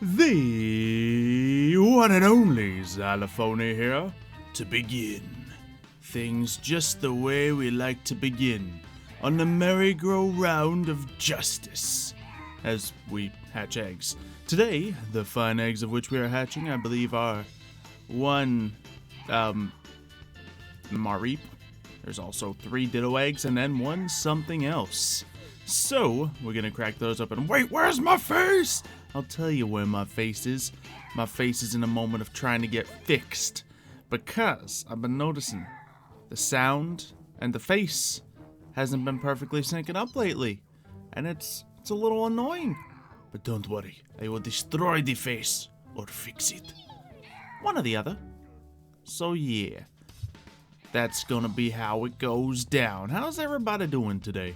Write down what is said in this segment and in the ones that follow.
The one and only Xylophoney here to begin. Things just the way we like to begin, on the merry-go-round of justice, as we hatch eggs. Today, the fine eggs of which we are hatching, I believe, are one, Mareep. There's also 3 Ditto eggs, and then 1 something else. So, we're gonna crack those up and wait, where's my face? I'll tell you where my face is. My face is in a moment of trying to get fixed. Because I've been noticing the sound and the face hasn't been perfectly syncing up lately. And it's a little annoying. But don't worry, I will destroy the face or fix it. One or the other. So yeah, that's gonna be how it goes down. How's everybody doing today?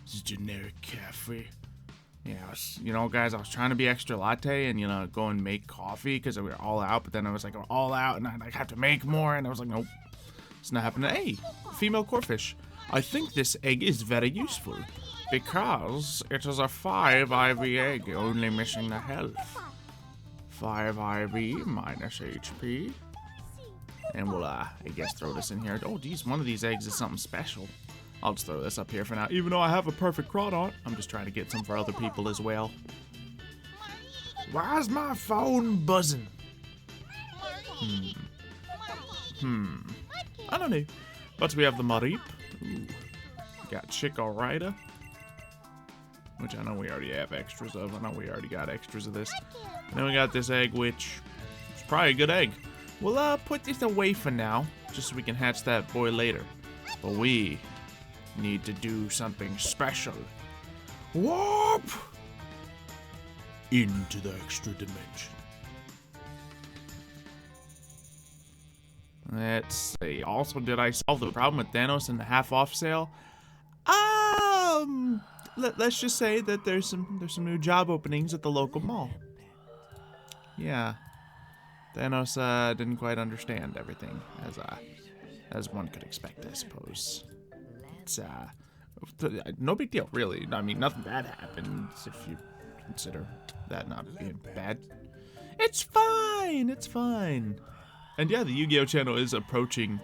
It's generic cafe. Yeah, guys, I was trying to be extra latte and, go and make coffee because we were all out, but then I was like, we're all out and I have to make more, and I was like, nope, it's not happening. Hey, female corfish. I think this egg is very useful because it is a 5 IV egg, only missing the health. 5 IV minus HP. And we'll, I guess, throw this in here. Oh, geez, one of these eggs is something special. I'll just throw this up here for now. Even though I have a perfect Crawdaunt, I'm just trying to get some for other people as well. Why's my phone buzzing? I don't know. But we have the Mareep. Ooh. Got Chico Rider, which I know we already have extras of. I know we already got extras of this. And then we got this egg, which is probably a good egg. We'll put this away for now, just so we can hatch that boy later. But we need to do something special. Warp into the extra dimension. Let's see. Also, did I solve the problem with Thanos and the half-off sale? Let's just say that there's some new job openings at the local mall. Yeah, Thanos didn't quite understand everything as one could expect, I suppose. It's no big deal, really. I mean, nothing bad happens if you consider that not being bad. It's fine. It's fine. And yeah, the Yu-Gi-Oh channel is approaching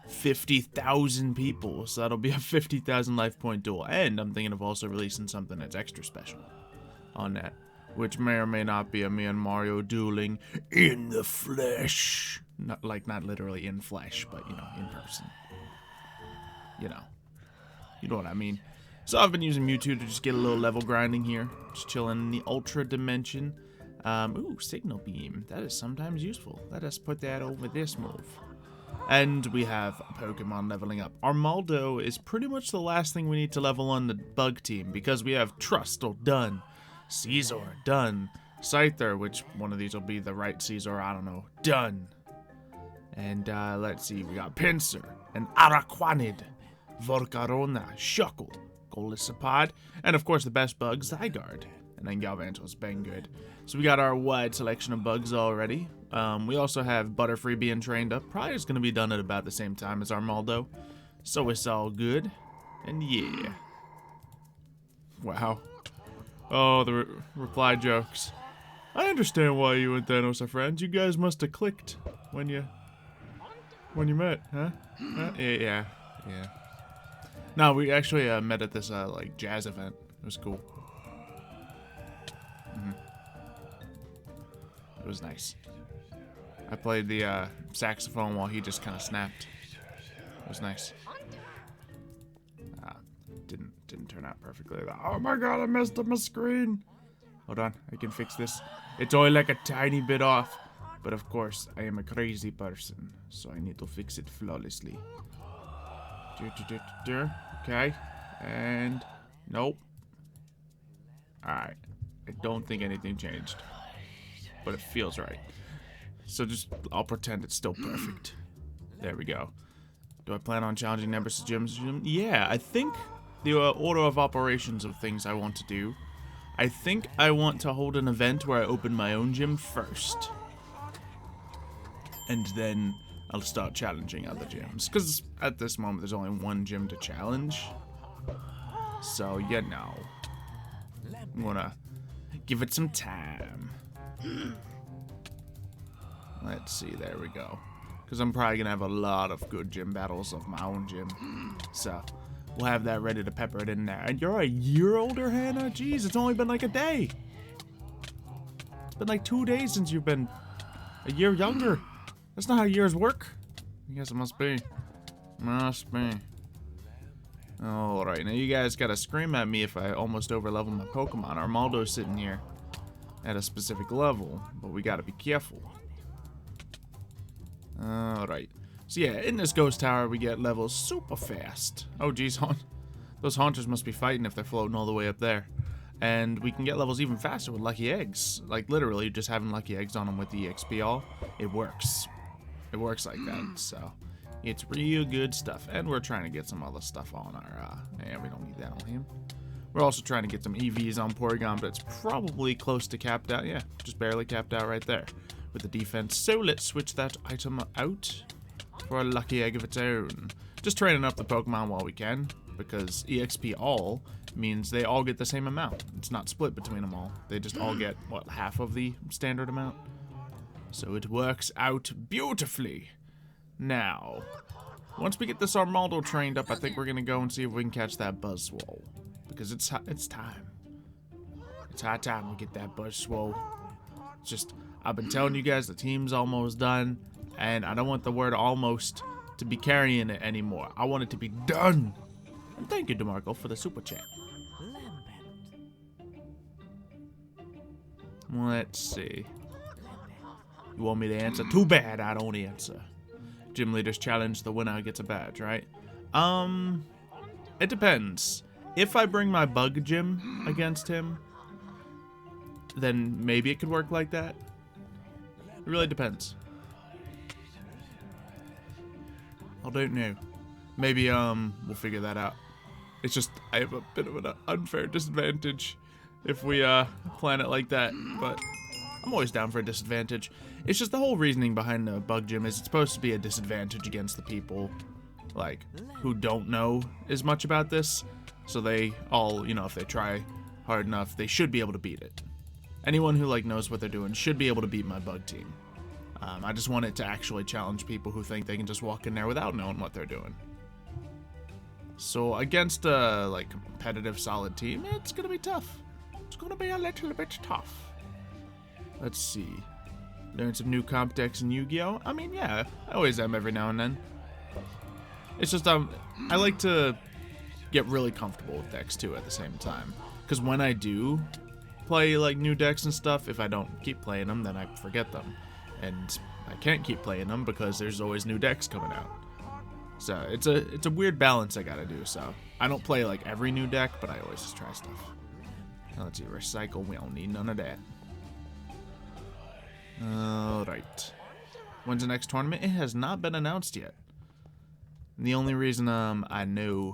50,000 people, so that'll be a 50,000 life point duel. And I'm thinking of also releasing something that's extra special on that, which may or may not be a me and Mario dueling in the flesh. Not literally in flesh, but in person. You know what I mean. So I've been using Mewtwo to just get a little level grinding here. Just chilling in the Ultra Dimension. Ooh, Signal Beam. That is sometimes useful. Let us put that over this move. And we have Pokemon leveling up. Armaldo is pretty much the last thing we need to level on the bug team, because we have Trustle done. Caesar done. Scyther, which one of these will be the right Caesar, I don't know. Done. And let's see, we got Pinsir and Araquanid. Volcarona, Shuckle, Golisopod, and of course the best bug, Zygarde. And then Galvanto's been good. So we got our wide selection of bugs already. We also have Butterfree being trained up. Probably is going to be done at about the same time as Armaldo. So it's all good. And yeah. Wow. Oh, the reply jokes. I understand why you and Thanos are friends. You guys must have clicked when you met, huh? Yeah. No, we actually met at this jazz event. It was cool. It was nice. I played the saxophone while he just kind of snapped. It was nice. Didn't turn out perfectly. Oh my god, I messed up my screen. Hold on, I can fix this. It's only like a tiny bit off. But of course, I am a crazy person, so I need to fix it flawlessly. Okay, and nope. Alright, I don't think anything changed, but it feels right. So I'll pretend it's still perfect. There we go. Do I plan on challenging Nemesis Gyms? Yeah, I think the order of operations of things I want to do. I think I want to hold an event where I open my own gym first. And then I'll start challenging other gyms. Because at this moment, there's only one gym to challenge. So, I'm gonna give it some time. Let's see, there we go. Because I'm probably going to have a lot of good gym battles of my own gym. So, we'll have that ready to pepper it in there. And you're a year older, Hannah? Jeez, it's only been like a day. It's been like 2 days since you've been a year younger. That's not how years work. I guess it must be. Must be. Alright, now you guys gotta scream at me if I almost overlevel my Pokemon. Armaldo's sitting here at a specific level, but we gotta be careful. Alright. So yeah, in this ghost tower we get levels super fast. Oh geez, those haunters must be fighting if they're floating all the way up there. And we can get levels even faster with lucky eggs. Like literally just having lucky eggs on them with the EXP all. It works. It works like that, so it's real good stuff. And we're trying to get some other stuff on our, yeah, we don't need that on him. We're also trying to get some EVs on Porygon, but it's probably close to capped out. Yeah, just barely capped out right there with the defense. So let's switch that item out for a lucky egg of its own. Just training up the Pokemon while we can, because EXP all means they all get the same amount. It's not split between them all. They just all get, what, half of the standard amount? So it works out beautifully. Now, once we get this Armaldo trained up, I think we're going to go and see if we can catch that Buzzwole. Because it's time. It's high time we get that Buzzwole. It's just, I've been telling you guys the team's almost done, and I don't want the word almost to be carrying it anymore. I want it to be done. And thank you, DeMarco, for the super chat. Let's see. You want me to answer? Too bad I don't answer. Gym leaders challenge, the winner gets a badge, right? It depends. If I bring my bug gym against him, then maybe it could work like that. It really depends. I don't know. Maybe, we'll figure that out. It's just, I have a bit of an unfair disadvantage if we, plan it like that, but I'm always down for a disadvantage. It's just the whole reasoning behind the bug gym is it's supposed to be a disadvantage against the people, like, who don't know as much about this. So they all, you know, if they try hard enough, they should be able to beat it. Anyone who, like, knows what they're doing should be able to beat my bug team. I just want it to actually challenge people who think they can just walk in there without knowing what they're doing. So against a, like, competitive solid team, it's gonna be tough. It's gonna be a little bit tough. Let's see. Learn some new comp decks in Yu-Gi-Oh! I mean, yeah, I always am every now and then. It's just, I like to get really comfortable with decks, too, at the same time. Because when I do play, like, new decks and stuff, if I don't keep playing them, then I forget them. And I can't keep playing them because there's always new decks coming out. So, it's a weird balance I gotta do, so. I don't play, like, every new deck, but I always just try stuff. Now, let's see, recycle, we don't need none of that. Alright. When's the next tournament? It has not been announced yet. And the only reason I know,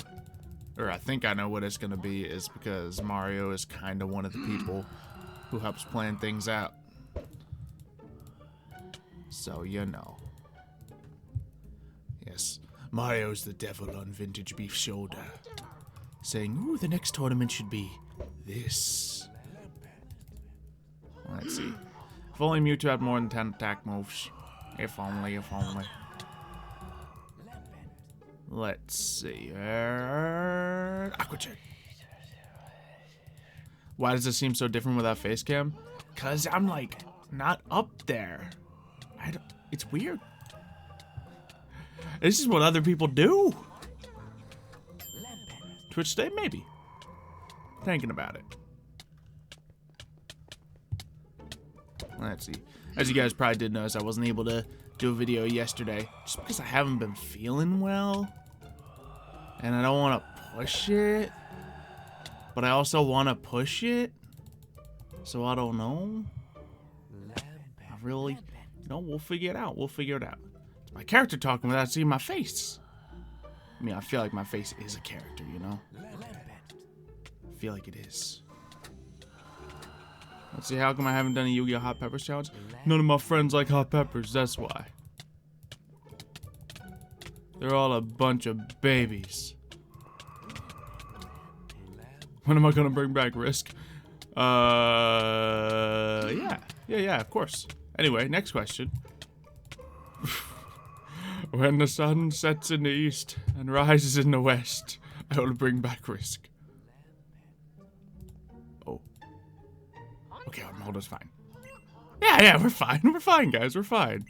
or I think I know what it's gonna be, is because Mario is kind of one of the people who helps plan things out. So, you know. Yes, Mario's the devil on Vintage Beef shoulder. Saying, ooh, the next tournament should be this. Let's see. If only Mewtwo had more than 10 attack moves. If only, if only. Let's see. Aqua Jet. Why does it seem so different without face cam? Cause I'm like not up there. It's weird. This is what other people do. Twitch stay? Maybe. Thinking about it. Let's see. As you guys probably did notice, I wasn't able to do a video yesterday just because I haven't been feeling well. And I don't want to push it. But I also want to push it. So I don't know. I really... No, we'll figure it out. We'll figure it out. It's my character talking without seeing my face. I mean, I feel like my face is a character, you know? I feel like it is. Let's see, how come I haven't done a Yu-Gi-Oh! Hot Peppers challenge? None of my friends like hot peppers, that's why. They're all a bunch of babies. When am I gonna bring back Risk? Yeah, Yeah, of course. Anyway, next question. When the sun sets in the east and rises in the west, I will bring back Risk. Oh. Okay, Arnoldo's fine. Yeah, we're fine. We're fine, guys. We're fine.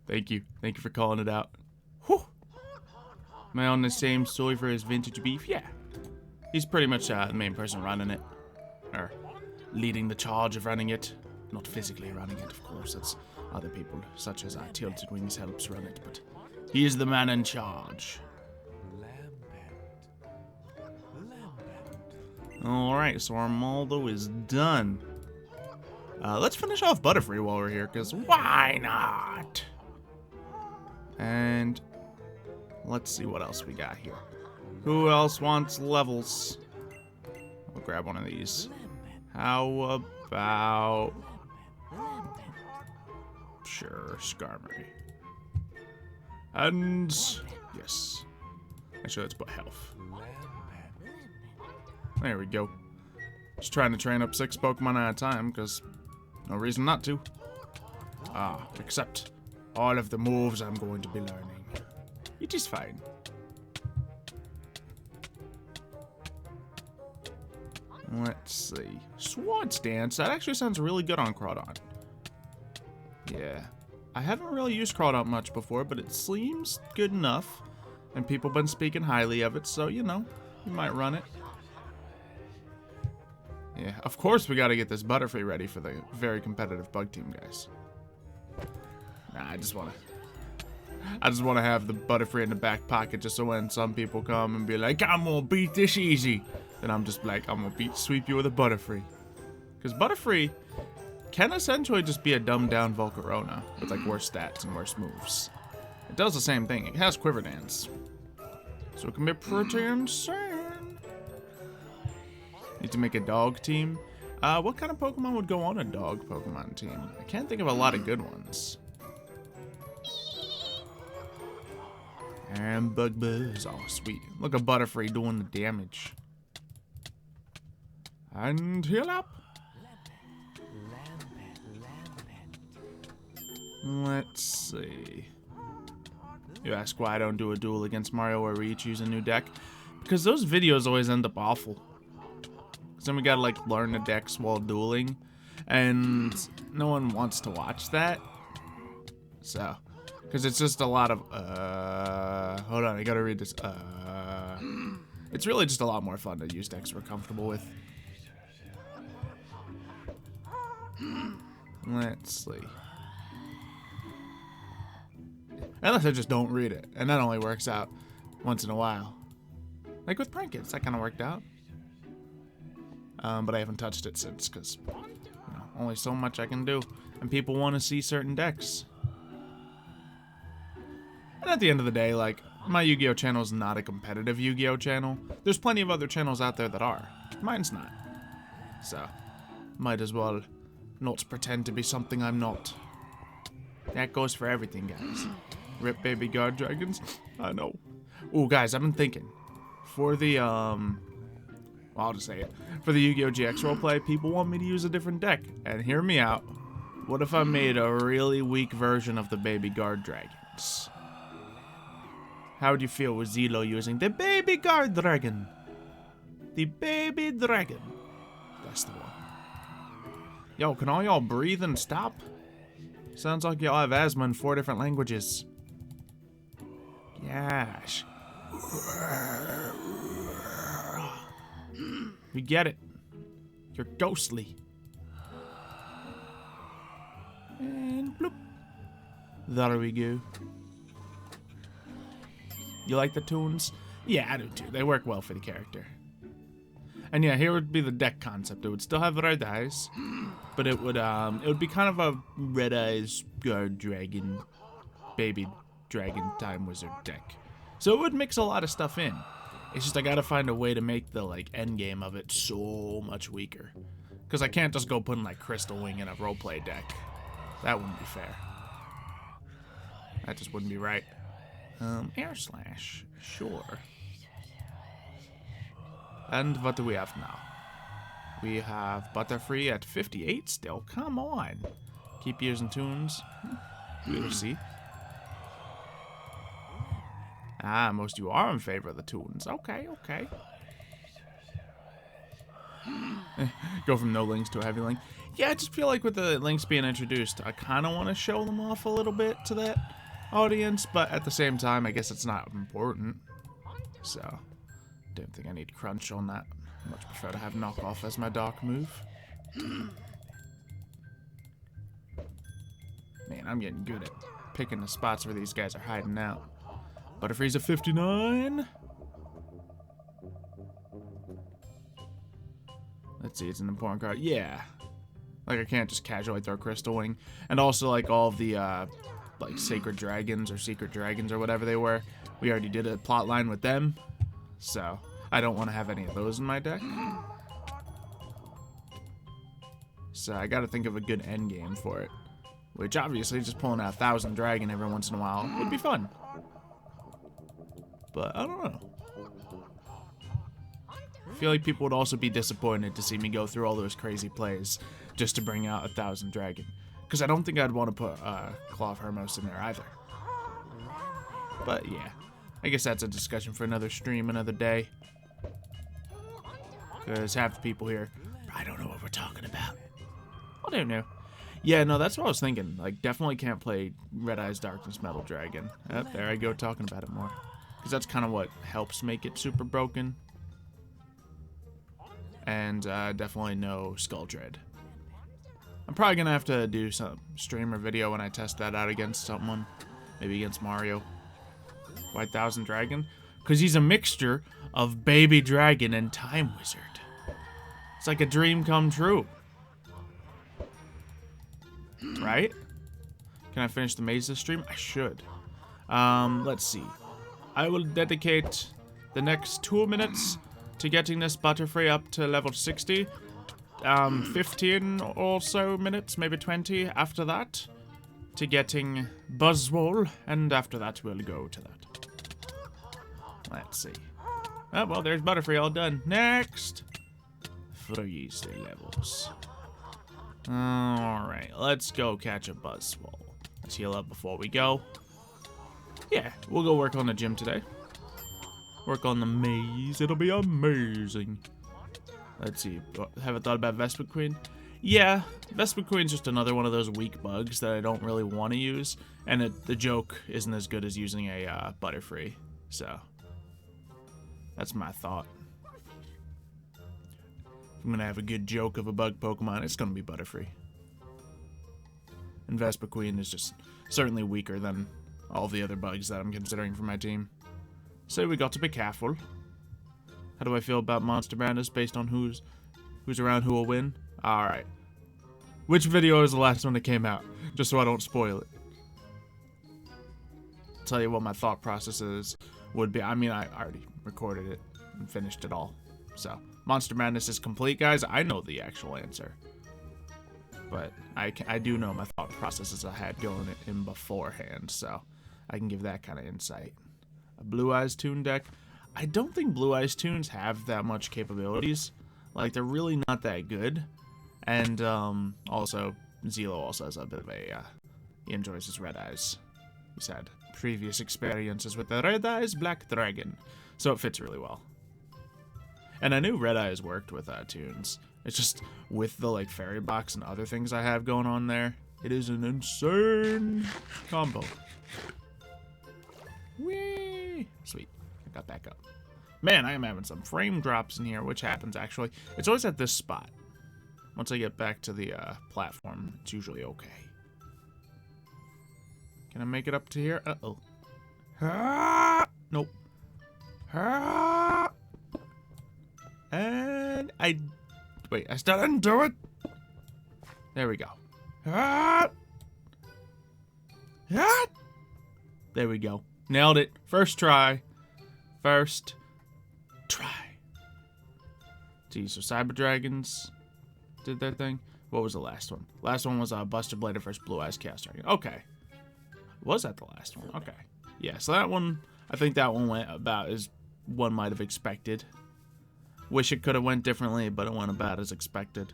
Thank you. Thank you for calling it out. Whew. Am I on the same server as Vintage Beef? Yeah. He's pretty much the main person running it. Or leading the charge of running it. Not physically running it, of course. That's other people, such as Tilted Wings helps run it, but he is the man in charge. Alright, so Arnoldo is done. Let's finish off Butterfree while we're here, because why not? And let's see what else we got here. Who else wants levels? I'll grab one of these. How about... Sure, Skarmory. And... yes. Actually, let's put health. There we go. Just trying to train up 6 Pokemon at a time, because no reason not to. Except all of the moves I'm going to be learning. It is fine. Let's see. Swords Dance. That actually sounds really good on Crawdon. Yeah. I haven't really used Crawdon much before, but it seems good enough. And people have been speaking highly of it, so, you know, you might run it. Yeah, of course we gotta get this Butterfree ready for the very competitive bug team, guys. Nah, I just wanna have the Butterfree in the back pocket just so when some people come and be like, I'm gonna beat this easy. Then I'm just like, I'm gonna sweep you with a Butterfree. Because Butterfree can essentially just be a dumbed down Volcarona with like worse stats and worse moves. It does the same thing. It has Quiver Dance. So it can be pretty insane. Need to make a dog team. What kind of Pokemon would go on a dog Pokemon team? I can't think of a lot of good ones. And Bug Buzz. Oh, sweet. Look at Butterfree doing the damage. And heal up. Let's see. You ask why I don't do a duel against Mario where we each use a new deck? Because those videos always end up awful. Because then we gotta like learn the decks while dueling. And no one wants to watch that. So, because it's just a lot of, hold on, I gotta read this, it's really just a lot more fun to use decks we're comfortable with. Let's see. Unless I just don't read it, and that only works out once in a while. Like with Prankets, that kind of worked out. But I haven't touched it since, because, you know, only so much I can do. And people want to see certain decks. And at the end of the day, like, my Yu-Gi-Oh channel is not a competitive Yu-Gi-Oh channel. There's plenty of other channels out there that are. Mine's not. So, might as well not pretend to be something I'm not. That goes for everything, guys. Rip baby guard dragons. I know. Ooh, guys, I've been thinking. For the, well, I'll just say it. For the Yu-Gi-Oh! GX roleplay, people want me to use a different deck. And hear me out. What if I made a really weak version of the baby guard dragons? How would you feel with Zelo using the baby guard dragon? The baby dragon. That's the one. Yo, can all y'all breathe and stop? Sounds like y'all have asthma in 4 different languages. Gosh. We get it. You're ghostly. And bloop. There we go. You like the tunes? Yeah, I do too. They work well for the character. And yeah, here would be the deck concept. It would still have red eyes, but it would be kind of a red eyes guard dragon, baby dragon time wizard deck. So it would mix a lot of stuff in. It's just I gotta find a way to make the like end game of it so much weaker, because I can't just go putting like Crystal Wing in a roleplay deck. That wouldn't be fair. That just wouldn't be right. Air Slash, sure. And what do we have now? We have Butterfree at 58 still. Come on. Keep using tunes. We'll see. Ah, most of you are in favor of the tunes. Okay, okay. Go from no links to a heavy link. Yeah, I just feel like with the links being introduced, I kind of want to show them off a little bit to that audience, but at the same time, I guess it's not important. So, don't think I need crunch on that. I much prefer to have knockoff as my dark move. Man, I'm getting good at picking the spots where these guys are hiding out. Butterfree's at 59. Let's see, it's an important card. Yeah. Like, I can't just casually throw Crystal Wing. And also, like, all of the, like, Sacred Dragons or Secret Dragons or whatever they were. We already did a plot line with them. So, I don't want to have any of those in my deck. So, I gotta think of a good end game for it. Which, obviously, just pulling out 1,000 Dragon every once in a while would be fun. But, I don't know. I feel like people would also be disappointed to see me go through all those crazy plays just to bring out 1,000 Dragon. Because I don't think I'd want to put Claw of Hermos in there either. But yeah, I guess that's a discussion for another stream, another day. Because half the people here, I don't know what we're talking about. I don't know. Yeah, no, that's what I was thinking. Like, definitely can't play Red Eyes Darkness Metal Dragon. There I go talking about it more. Because that's kind of what helps make it super broken. And definitely no Skull Dread. I'm probably going to have to do some stream or video when I test that out against someone. Maybe against Mario. Why 1,000 Dragon? Because he's a mixture of Baby Dragon and Time Wizard. It's like a dream come true. Right? Can I finish the maze this stream? I should. Let's see. I will dedicate the next 2 minutes to getting this Butterfree up to level 60. 15 or so minutes, maybe 20 after that, to getting Buzzwole, and after that we'll go to that. Let's see. Oh, well, there's Butterfree all done. Next! Freeze the levels. Alright, let's go catch a Buzzwole. Let's heal up before we go. Yeah, we'll go work on the gym today. Work on the maze. It'll be amazing. Let's see. Haven't thought about Vespiquen? Yeah, Vespiquen's just another one of those weak bugs that I don't really want to use. And the joke isn't as good as using a Butterfree. So, that's my thought. If I'm going to have a good joke of a bug Pokemon, it's going to be Butterfree. And Vespiquen is just certainly weaker than all the other bugs that I'm considering for my team. So we got to be careful. How do I feel about Monster Madness based on who's around who will win? Alright. Which video is the last one that came out? Just so I don't spoil it. I'll tell you what my thought processes would be. I mean, I already recorded it and finished it all. So, Monster Madness is complete, guys. I know the actual answer. But I do know my thought processes I had going in beforehand, so I can give that kind of insight. A Blue Eyes Toon deck. I don't think Blue Eyes Toons have that much capabilities. Like, they're really not that good. And, also, Zelo also has a bit of a, he enjoys his Red Eyes. He's had previous experiences with the Red Eyes Black Dragon. So it fits really well. And I knew Red Eyes worked with, Toons. It's just, with the, like, Fairy Box and other things I have going on there, it is an insane combo. Whee! Sweet. I got back up. Man, I am having some frame drops in here, which happens, actually. It's always at this spot. Once I get back to the platform, it's usually okay. Can I make it up to here? Uh-oh. Ah! Nope. Ah! And wait, I still didn't do it. There we go. Ah! Ah! There we go. Nailed it. First try. First try. Geez, so Cyber Dragons did their thing. What was the last one? Last one was Buster Blader versus Blue Eyes Chaos Dragon. Okay. Was that the last one? Okay. Yeah, so that one, I think that one went about as one might have expected. Wish it could have went differently, but it went about as expected.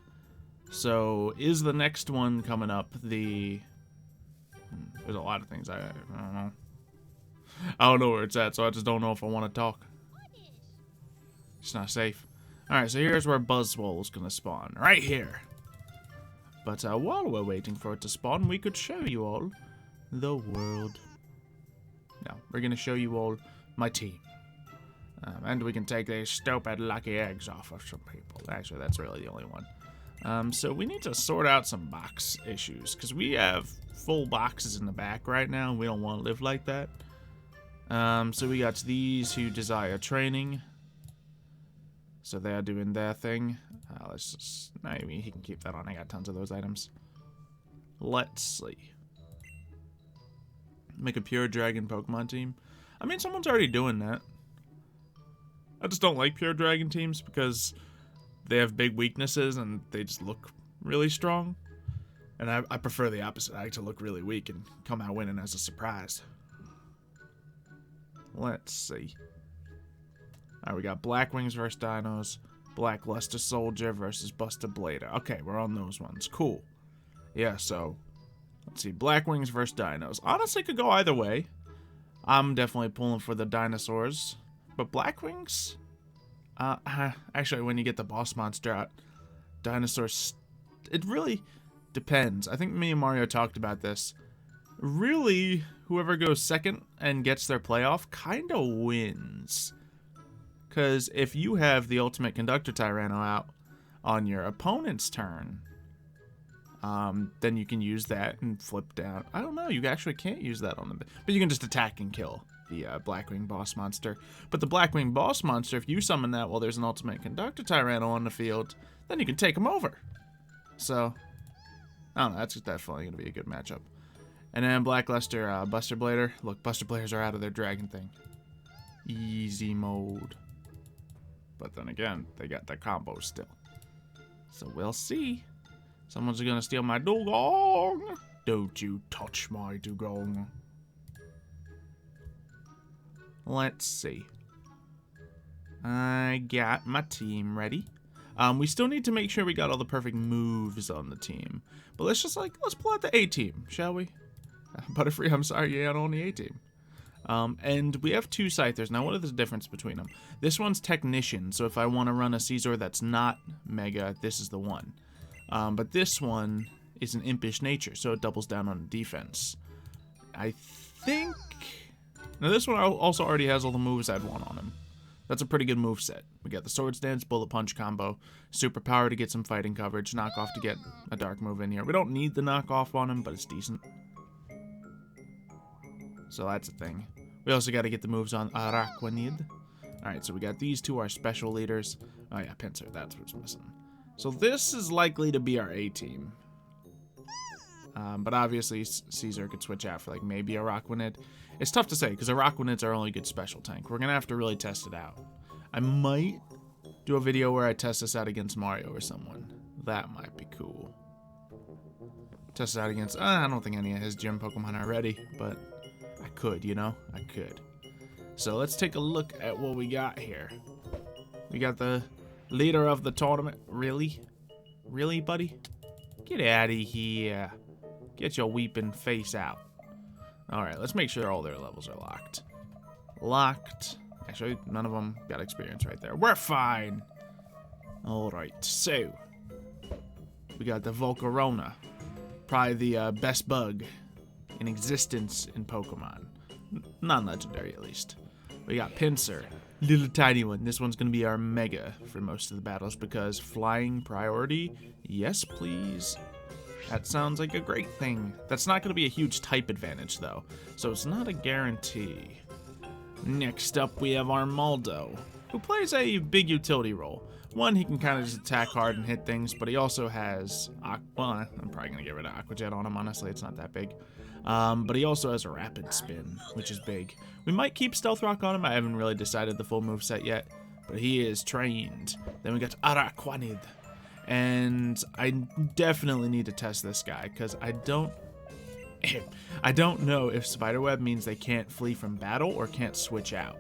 So, is the next one coming up the... There's a lot of things I don't know. I don't know where it's at, so I just don't know if I want to talk. It's not safe. Alright, so here's where Buzzwole is going to spawn. Right here. But while we're waiting for it to spawn, we could show you all the world. No, we're going to show you all my team. And we can take these stupid lucky eggs off of some people. Actually, that's really the only one. So we need to sort out some box issues, because we have full boxes in the back right now, and we don't want to live like that. So we got these who desire training. So they're doing their thing. Let's just... I mean, he can keep that on. I got tons of those items. Let's see. Make a pure dragon Pokemon team. I mean, someone's already doing that. I just don't like pure dragon teams because they have big weaknesses and they just look really strong. And I prefer the opposite. I like to look really weak and come out winning as a surprise. Let's see. Alright, we got Black Wings versus Dinos. Black Luster Soldier versus Buster Blader. Okay, we're on those ones. Cool. Yeah, so... Let's see. Black Wings versus Dinos. Honestly, could go either way. I'm definitely pulling for the dinosaurs. But Black Wings? Actually, when you get the boss monster out, dinosaurs... It really depends. I think me and Mario talked about this. Really, whoever goes second and gets their playoff kind of wins. Because if you have the Ultimate Conductor Tyranno out on your opponent's turn, then you can use that and flip down. I don't know, you actually can't use that on the... But you can just attack and kill the Blackwing Boss Monster. But the Blackwing Boss Monster, if you summon that while there's an Ultimate Conductor Tyranno on the field, then you can take him over. So, I don't know, that's definitely going to be a good matchup. And then Black Luster, Buster Blader. Look, Buster Bladers are out of their dragon thing. Easy mode. But then again, they got their combos still. So we'll see. Someone's gonna steal my dugong. Don't you touch my dugong. Let's see. I got my team ready. We still need to make sure we got all the perfect moves on the team. But let's pull out the A team, shall we? Butterfree, I'm sorry, you're on the A team. And we have two Scythers. Now, what is the difference between them? This one's Technician, so if I want to run a Caesar that's not Mega, this is the one. But this one is an Impish Nature, so it doubles down on defense. I think... Now, this one also already has all the moves I'd want on him. That's a pretty good move set. We got the Swords Dance, Bullet Punch combo, Superpower to get some fighting coverage, Knockoff to get a Dark move in here. We don't need the Knockoff on him, but it's decent. So that's a thing. We also got to get the moves on Araquanid. Alright, so we got these two, our special leaders. Oh yeah, Pinsir, that's what's missing. So this is likely to be our A team. But obviously Caesar could switch out for like maybe Araquanid. It's tough to say because Araquanid's our only good special tank. We're going to have to really test it out. I might do a video where I test this out against Mario or someone. That might be cool. Test it out against... I don't think any of his gym Pokemon are ready, but... I could, you know? I could. So let's take a look at what we got here. We got the leader of the tournament. Really? Really, buddy? Get out of here. Get your weeping face out. Alright, let's make sure all their levels are locked. Locked. Actually, none of them got experience right there. We're fine. Alright, so. We got the Volcarona. Probably the best bug in existence in Pokemon. Non-legendary, at least. We got Pinsir, little tiny one. This one's going to be our Mega for most of the battles because flying priority, yes please. That sounds like a great thing. That's not going to be a huge type advantage though, so it's not a guarantee. Next up we have Armaldo, who plays a big utility role. One, he can kind of just attack hard and hit things, but he also has... Well, I'm probably going to get rid of Aqua Jet on him, honestly. It's not that big. But he also has a Rapid Spin, which is big. We might keep Stealth Rock on him. I haven't really decided the full moveset yet, but he is trained. Then we got Araquanid. And I definitely need to test this guy, because I don't know if Spiderweb means they can't flee from battle or can't switch out.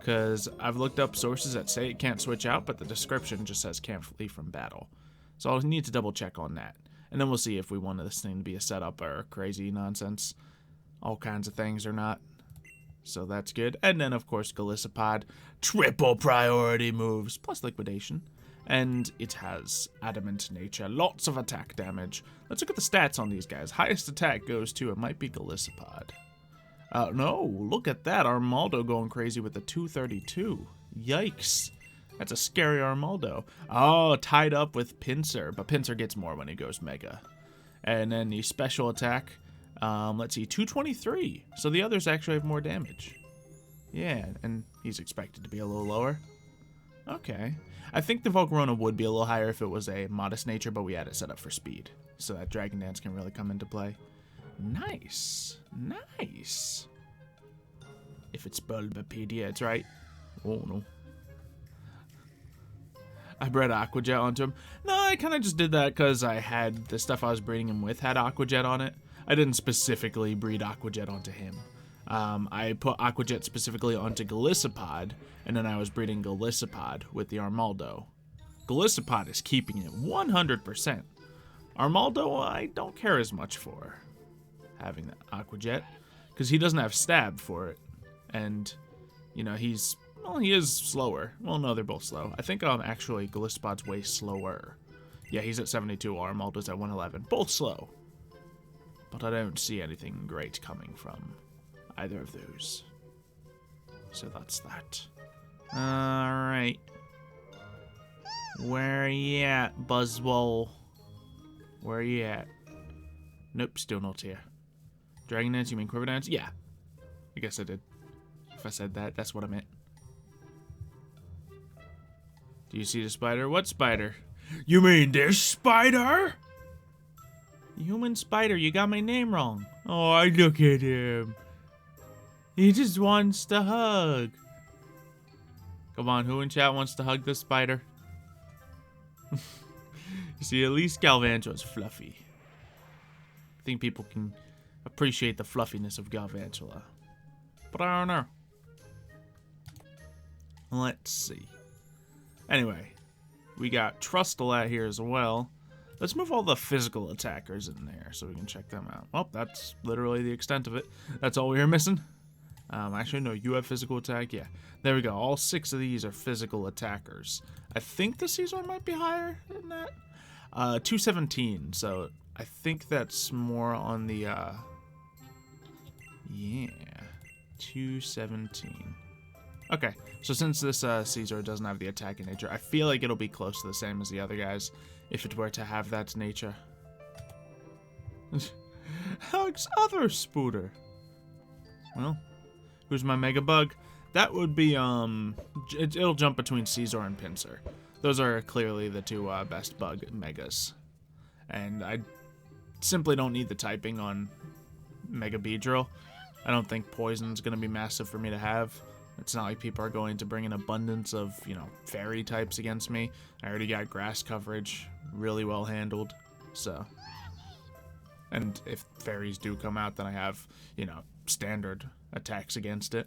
Because I've looked up sources that say it can't switch out, but the description just says can't flee from battle. So I'll need to double check on that. And then we'll see if we want this thing to be a setup or crazy nonsense. All kinds of things or not. So that's good. And then, of course, Golisopod. Triple priority moves, plus liquidation. And it has adamant nature. Lots of attack damage. Let's look at the stats on these guys. Highest attack goes to, it might be Golisopod. No, look at that. Armaldo going crazy with the 232. Yikes. That's a scary Armaldo. Oh, tied up with Pinsir. But Pinsir gets more when he goes Mega. And then the special attack, let's see, 223. So the others actually have more damage. Yeah, and he's expected to be a little lower. Okay. I think the Volcarona would be a little higher if it was a modest nature, but we had it set up for speed. So that Dragon Dance can really come into play. Nice. Nice. If it's Bulbapedia, it's right. Oh, no. I bred Aqua Jet onto him. No, I kind of just did that because I had the stuff I was breeding him with had Aqua Jet on it. I didn't specifically breed Aqua Jet onto him. I put Aqua Jet specifically onto Golisopod, and then I was breeding Golisopod with the Armaldo. Golisopod is keeping it 100%. Armaldo, I don't care as much for having that Aqua Jet, because he doesn't have stab for it. And, you know, he is slower. Well, no, they're both slow. I think actually Golisopod's way slower. Yeah, he's at 72, Armaldo's at 111. Both slow. But I don't see anything great coming from either of those. So that's that. Alright. Where you at, Buzzwole? Where you at? Nope, still not here. Dragon Dance, you mean Quiver Dance? Yeah. I guess I did. If I said that, that's what I meant. Do you see the spider? What spider? You mean this spider? Human spider, you got my name wrong. Oh, look at him. He just wants to hug. Come on, who in chat wants to hug this spider? You see, at least Galvantua's fluffy. I think people can appreciate the fluffiness of Galvantula. But I don't know. Let's see. Anyway, we got Trustalat here as well. Let's move all the physical attackers in there so we can check them out. Well, that's literally the extent of it. That's all we were missing. Actually, no, you have physical attack. Yeah, there we go. All 6 of these are physical attackers. I think the Caesar might be higher than that. 217, so I think that's more on the, yeah, 217. Okay, so since this Caesar doesn't have the attacking nature, I feel like it'll be close to the same as the other guys, if it were to have that nature. Hugs other Spooter. Well, who's my Mega Bug? That would be, it'll jump between Caesar and Pinsir. Those are clearly the 2 best bug megas. And I simply don't need the typing on Mega Beedrill. I don't think Poison's going to be massive for me to have. It's not like people are going to bring an abundance of, you know, fairy types against me. I already got grass coverage, really well handled, so. And if fairies do come out, then I have, you know, standard attacks against it.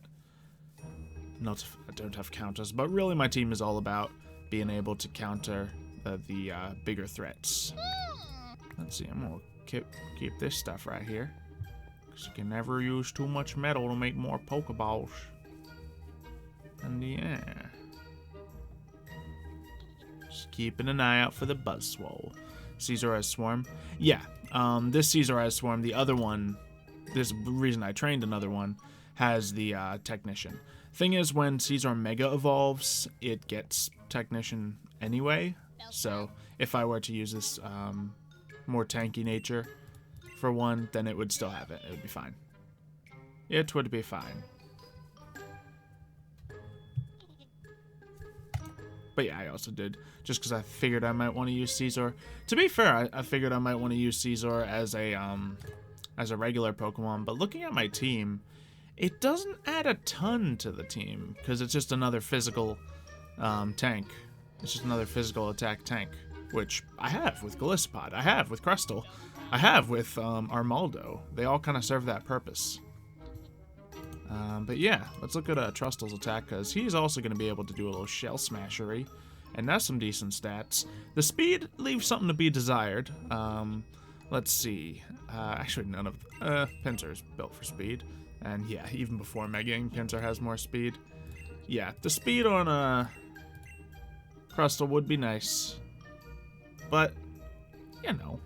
I don't have counters, but really my team is all about being able to counter the bigger threats. Let's see, I'm gonna keep this stuff right here, because you can never use too much metal to make more Pokeballs. And yeah, just keeping an eye out for the Buzzwole. Caesar has Swarm. Yeah, this Caesar has Swarm. The other one, there's a reason I trained another one, has the Technician. Thing is, when Caesar Mega evolves, it gets Technician anyway. So if I were to use this more tanky nature for one, then it would still have it. It would be fine. It would be fine. But yeah, I also did, just because I figured I might want to use Caesar. To be fair, I figured I might want to use Caesar as a regular Pokemon. But looking at my team, it doesn't add a ton to the team, because it's just another physical tank. It's just another physical attack tank, which I have with Golisopod, I have with Crustle, I have with Armaldo. They all kind of serve that purpose. But yeah, let's look at Trustle's attack, because he's also going to be able to do a little shell smashery. And that's some decent stats. The speed leaves something to be desired. Let's see. Actually, none of... Pinsir's built for speed. And yeah, even before Megaing, Pinsir has more speed. Yeah, the speed on Crustle would be nice. But, you know.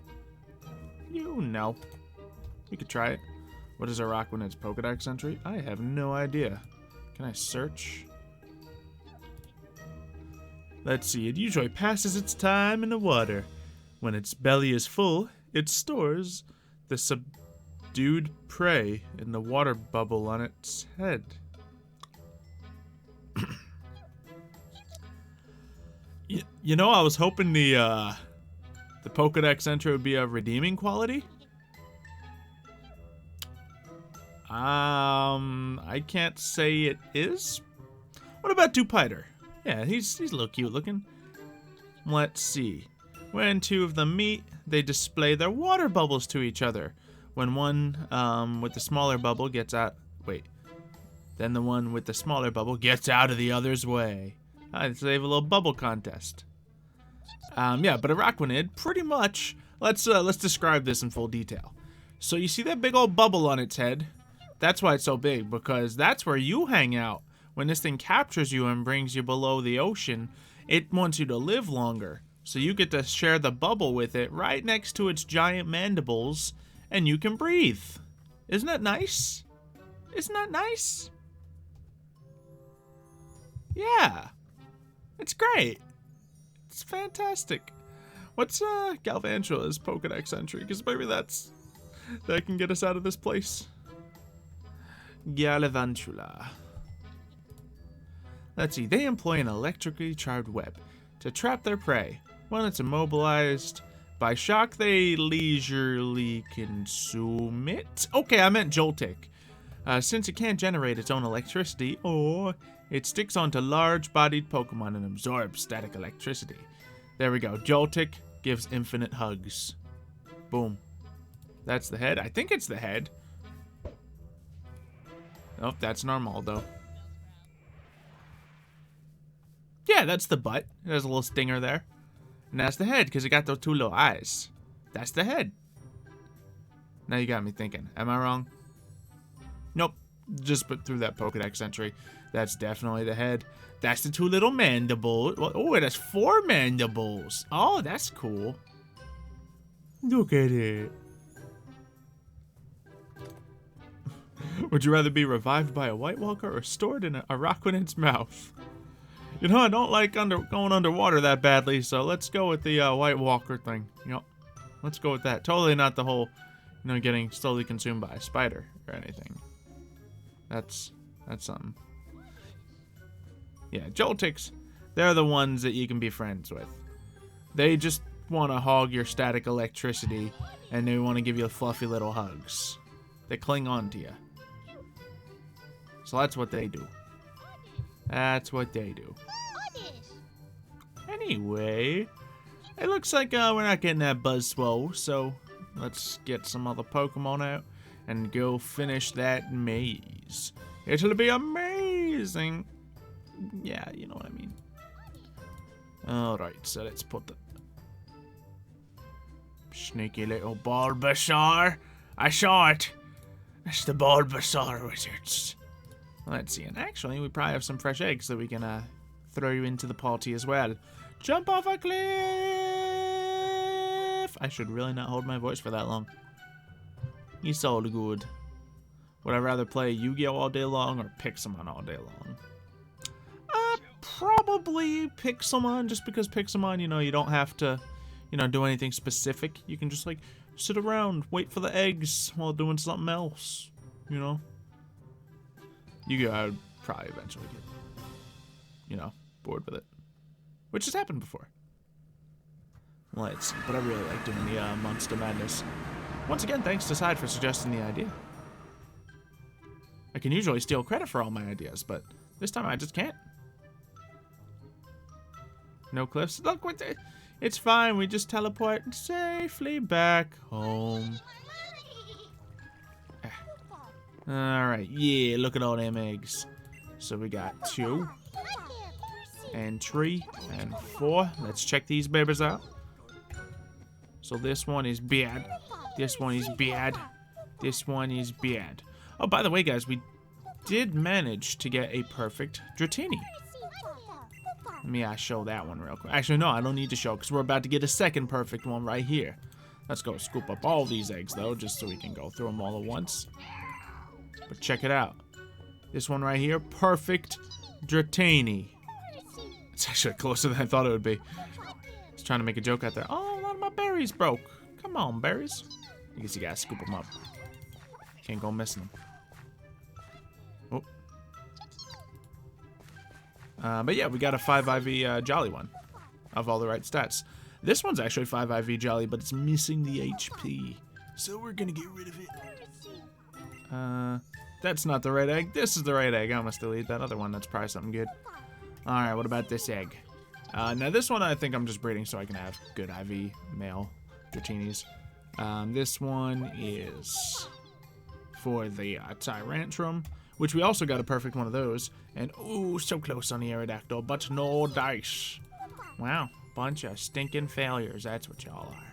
We could try it. What is a rock when it's Pokedex entry? I have no idea. Can I search? Let's see. It usually passes its time in the water. When its belly is full, it stores the subdued prey in the water bubble on its head. You know, I was hoping the Pokedex entry would be a redeeming quality. I can't say it is. What about Dupiter? Yeah, he's a little cute looking. Let's see. When two of them meet, they display their water bubbles to each other. When one with the smaller bubble gets out... Wait. Then the one with the smaller bubble gets out of the other's way. So they have a little bubble contest. Yeah, but Araquanid, pretty much... Let's describe this in full detail. So you see that big old bubble on its head? That's why it's so big, because that's where you hang out. When this thing captures you and brings you below the ocean, it wants you to live longer. So you get to share the bubble with it right next to its giant mandibles, and you can breathe. Isn't that nice? Isn't that nice? Yeah. It's great. It's fantastic. What's Galvantula's Pokedex entry? Because maybe that can get us out of this place. Galvantula. Let's see. They employ an electrically charged web to trap their prey. When it's immobilized by shock, they leisurely consume it. Okay, I meant Joltik. Since it can't generate its own electricity, or it sticks onto large-bodied Pokemon and absorbs static electricity. There we go. Joltik gives infinite hugs. Boom. That's the head. I think it's the head. Oh, that's normal, though. Yeah, that's the butt. There's a little stinger there. And that's the head, because it got those two little eyes. That's the head. Now you got me thinking. Am I wrong? Nope. Just put through that Pokedex entry. That's definitely the head. That's the two little mandibles. Oh, it has 4 mandibles. Oh, that's cool. Look at it. Would you rather be revived by a White Walker or stored in a Araquanid's mouth? You know, I don't like going underwater that badly, so let's go with the White Walker thing. Yep. Let's go with that. Totally not the whole, getting slowly consumed by a spider or anything. That's something. Yeah, Joltiks, they're the ones that you can be friends with. They just want to hog your static electricity, and they want to give you fluffy little hugs. They cling on to you. So that's what they do. That's what they do. Anyway, it looks like we're not getting that Buzzwole, so let's get some other Pokemon out and go finish that maze. It'll be amazing. Yeah, you know what I mean. Alright, so let's put the... Sneaky little Bulbasaur. I saw it. That's the Bulbasaur wizards. Let's see, and actually, we probably have some fresh eggs that we can throw you into the party as well. Jump off a cliff! I should really not hold my voice for that long. It's all good. Would I rather play Yu-Gi-Oh all day long or Pixelmon all day long? Probably Pixelmon, just because Pixelmon, you don't have to, do anything specific. You can just, sit around, wait for the eggs while doing something else, Yu-Gi-Oh, I would probably eventually get, bored with it. Which has happened before. Let's see, but I really like doing the Monster Madness. Once again, thanks to Side for suggesting the idea. I can usually steal credit for all my ideas, but this time I just can't. No cliffs. Look, it's fine. We just teleport safely back home. Alright, yeah, look at all them eggs. So we got 2, and 3, and 4. Let's check these babies out. So this one is bad. This one is bad. This one is bad. Oh, by the way, guys, we did manage to get a perfect Dratini. Let me show that one real quick. Actually, no, I don't need to show because we're about to get a second perfect one right here. Let's go scoop up all these eggs, though, just so we can go through them all at once. But check it out. This one right here, perfect Dratini. It's actually closer than I thought it would be. I was trying to make a joke out there. Oh, a lot of my berries broke. Come on, berries. I guess you gotta scoop them up. Can't go missing them. Oh. But yeah, we got a 5 IV Jolly one of all the right stats. This one's actually 5 IV Jolly, but it's missing the HP. So we're gonna get rid of it. That's not the right egg. This is the right egg. I must delete that other one. That's probably something good. Alright, what about this egg? Now this one I think I'm just breeding so I can have good IV male Dratinis. This one is for the Tyrantrum, which we also got a perfect one of those. And, ooh, so close on the Aerodactyl, but no dice. Wow, bunch of stinking failures. That's what y'all are.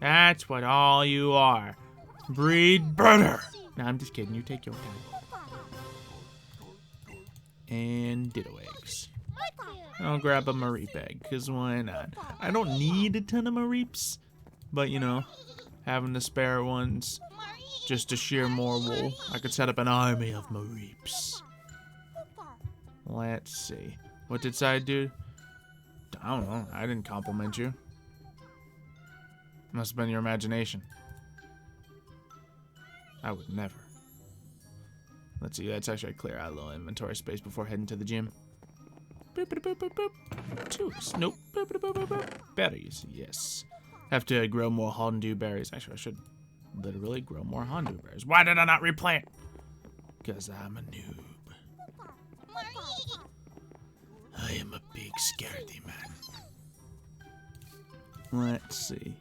That's what all you are. Breed better. No, I'm just kidding. You take your time. And ditto eggs. I'll grab a Mareep egg, because why not? I don't need a ton of Mareeps, but, you know, having the spare ones just to shear more wool. I could set up an army of Mareeps. Let's see. What did Side do? I don't know. I didn't compliment you. Must have been your imagination. I would never. Let's see. Let's actually clear out a little inventory space before heading to the gym. Boop, boop, boop, boop, boop. Tools. Nope. Boop, boop, boop, boop, boop. Berries. Yes. Have to grow more Hondu berries. Actually, I should literally grow more Hondu berries. Why did I not replant? Because I'm a noob. I am a big scaredy man. Let's see.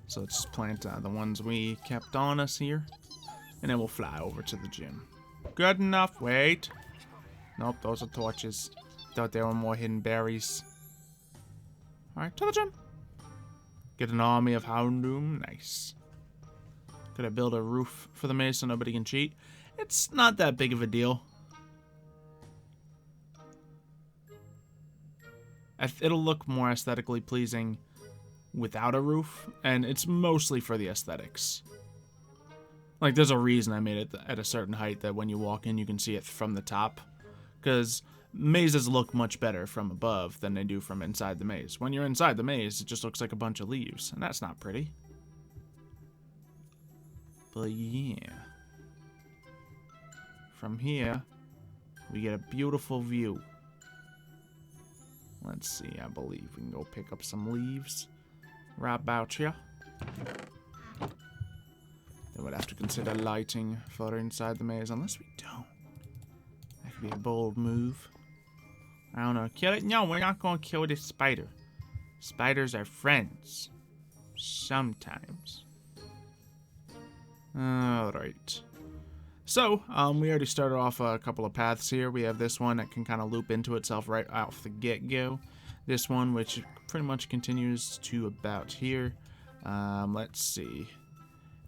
So let's just plant the ones we kept on us here. And then we'll fly over to the gym. Good enough. Wait. Nope, those are torches. Thought there were more hidden berries. Alright, to the gym. Get an army of Houndoom. Nice. Could I build a roof for the maze so nobody can cheat? It's not that big of a deal. It'll look more aesthetically pleasing without a roof, and it's mostly for the aesthetics. Like, there's a reason I made it at a certain height that when you walk in, you can see it from the top. Because mazes look much better from above than they do from inside the maze. When you're inside the maze, it just looks like a bunch of leaves, and that's not pretty. But yeah. From here, we get a beautiful view. Let's see, I believe we can go pick up some leaves. Right about here. Then we'd have to consider lighting further inside the maze, unless we don't. That could be a bold move. I don't know. Kill it? No, we're not going to kill this spider. Spiders are friends. Sometimes. Alright. So, we already started off a couple of paths here. We have this one that can kind of loop into itself right off the get-go. This one, which pretty much continues to about here. Let's see.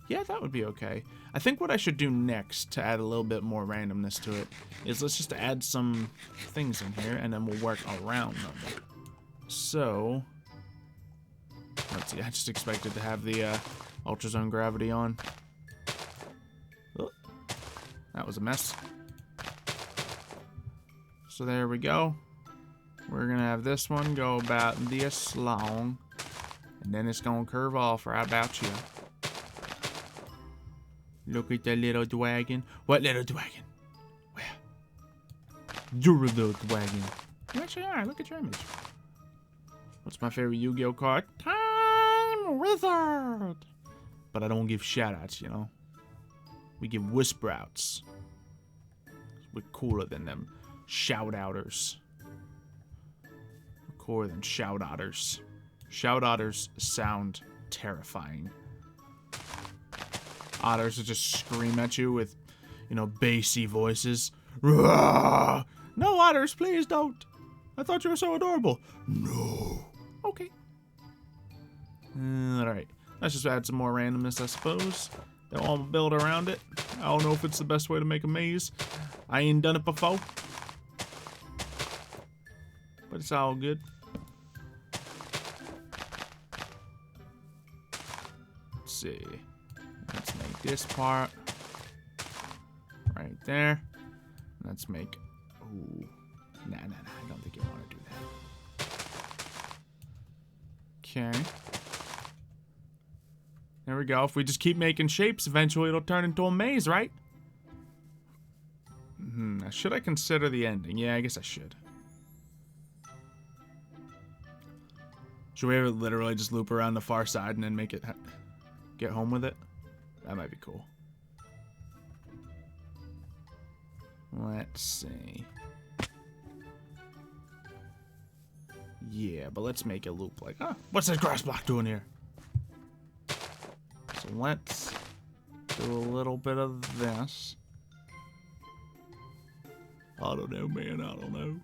Yeah, that would be okay. I think what I should do next to add a little bit more randomness to it is let's just add some things in here and then we'll work around them. So, let's see. I just expected to have the ultrazone gravity on. Oh, that was a mess. So there we go. We're going to have this one go about this long. And then it's going to curve off right about here. Look at the little dragon. What little dragon? Where? You're a little dragon. You actually are. Look at your image. What's my favorite Yu-Gi-Oh card? Time Wizard. But I don't give shoutouts, you know. We give whisper-outs. We're cooler than them shout-outers. We're cooler than shout-outers. Shout-outers sound terrifying. Otters will just scream at you with you know, bassy voices. Roar! No, otters, please don't. I thought you were so adorable. No. Okay. Alright. Let's just add some more randomness, I suppose. They'll all build around it. I don't know if it's the best way to make a maze. I ain't done it before. But it's all good. Let's see. Let's make this part right there. Let's make... Ooh. Nah. I don't think you want to do that. Okay. There we go. If we just keep making shapes, eventually it'll turn into a maze, right? Should I consider the ending? Yeah, I guess I should. Should we ever literally just loop around the far side and then make it get home with it? That might be cool. Let's see. Yeah, but let's make a loop like... Ah, what's that grass block doing here? So let's do a little bit of this. I don't know, man. I don't know.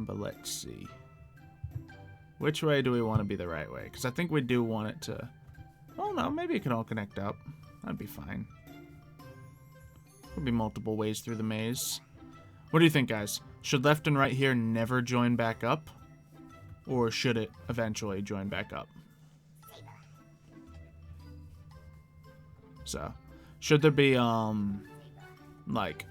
But let's see. Which way do we want to be the right way? Because I think we do want it to... Oh, no. Maybe it can all connect up. That'd be fine. Could be multiple ways through the maze. What do you think, guys? Should left and right here never join back up? Or should it eventually join back up? So, should there be, like...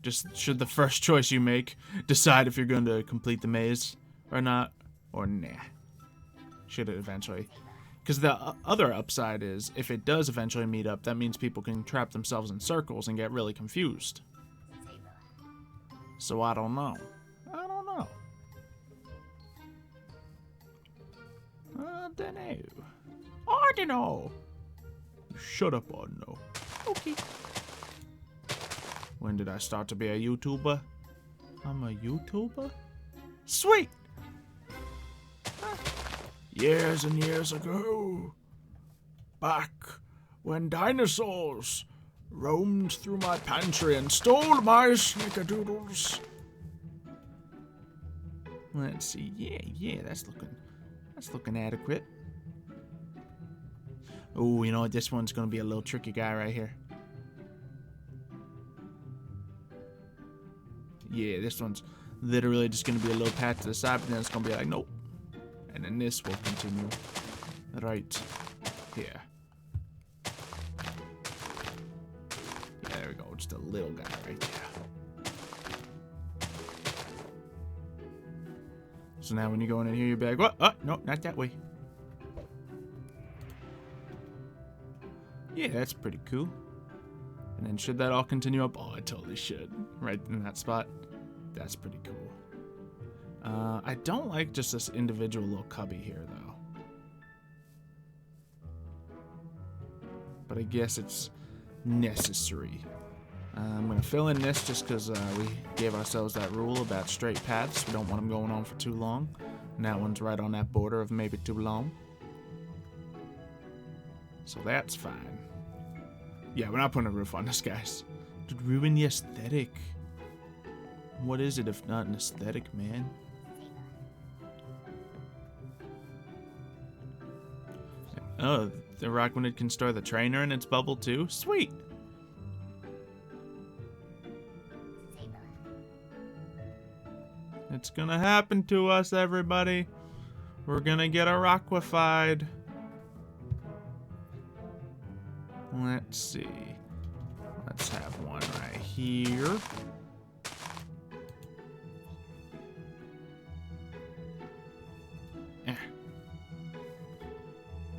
Just, should the first choice you make decide if you're going to complete the maze or not? Or nah. Should it eventually? Because the other upside is, if it does eventually meet up, that means people can trap themselves in circles and get really confused. So I don't know. I don't know. I don't know. I don't know. Shut up, I don't know. Okay. When did I start to be a YouTuber? I'm a YouTuber? Sweet! Years and years ago, back when dinosaurs roamed through my pantry and stole my snickerdoodles. Let's see. Yeah, that's looking adequate. Oh, you know what? This one's gonna be a little tricky guy right here. Yeah, this one's literally just gonna be a little pat to the side, but then it's gonna be like, nope. And then this will continue right here. Yeah, there we go. Just a little guy right there. So now when you go in here, you'll be like, what? Oh, no, not that way. Yeah, that's pretty cool. And then should that all continue up? Oh, it totally should. Right in that spot. That's pretty cool. I don't like just this individual little cubby here, though. But I guess it's necessary. I'm going to fill in this just because we gave ourselves that rule about straight paths. We don't want them going on for too long. And that one's right on that border of maybe too long. So that's fine. Yeah, we're not putting a roof on this, guys. It'd ruin the aesthetic. What is it if not an aesthetic, man? Oh, the Rockmanid can store the trainer in its bubble too? Sweet! It's gonna happen to us, everybody. We're gonna get a Rockified. Let's see. Let's have one right here.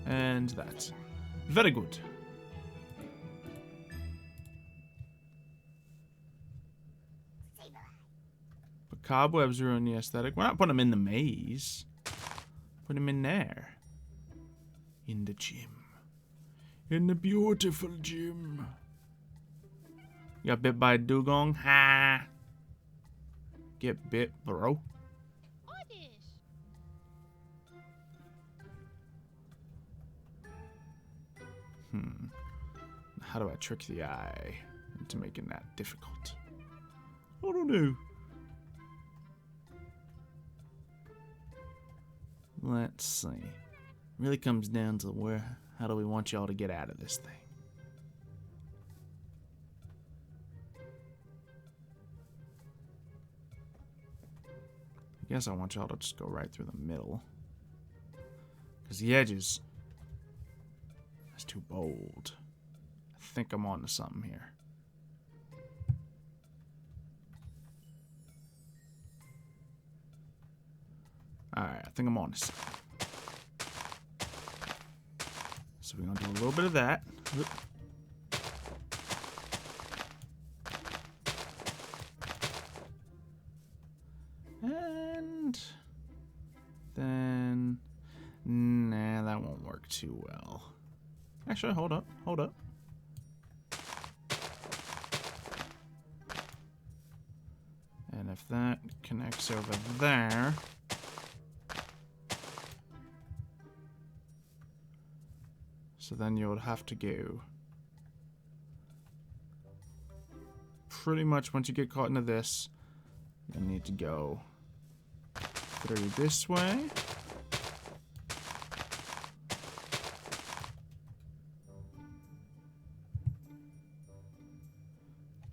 And that. Very good. But cobwebs ruin the aesthetic. We're not putting them in the maze. Put them in there. In the gym. In the beautiful gym. You got bit by a dugong? Ha! Get bit, bro. How do I trick the eye into making that difficult? I don't know. Let's see. Really comes down to how do we want y'all to get out of this thing? I guess I want y'all to just go right through the middle. Because the edges, that's too bold. I think I'm on to something here. Alright, I think I'm on to something. So we're going to do a little bit of that. And then, nah, that won't work too well. Actually, hold up. And if that connects over there, so then you would have to go pretty much once you get caught into this, you need to go through this way.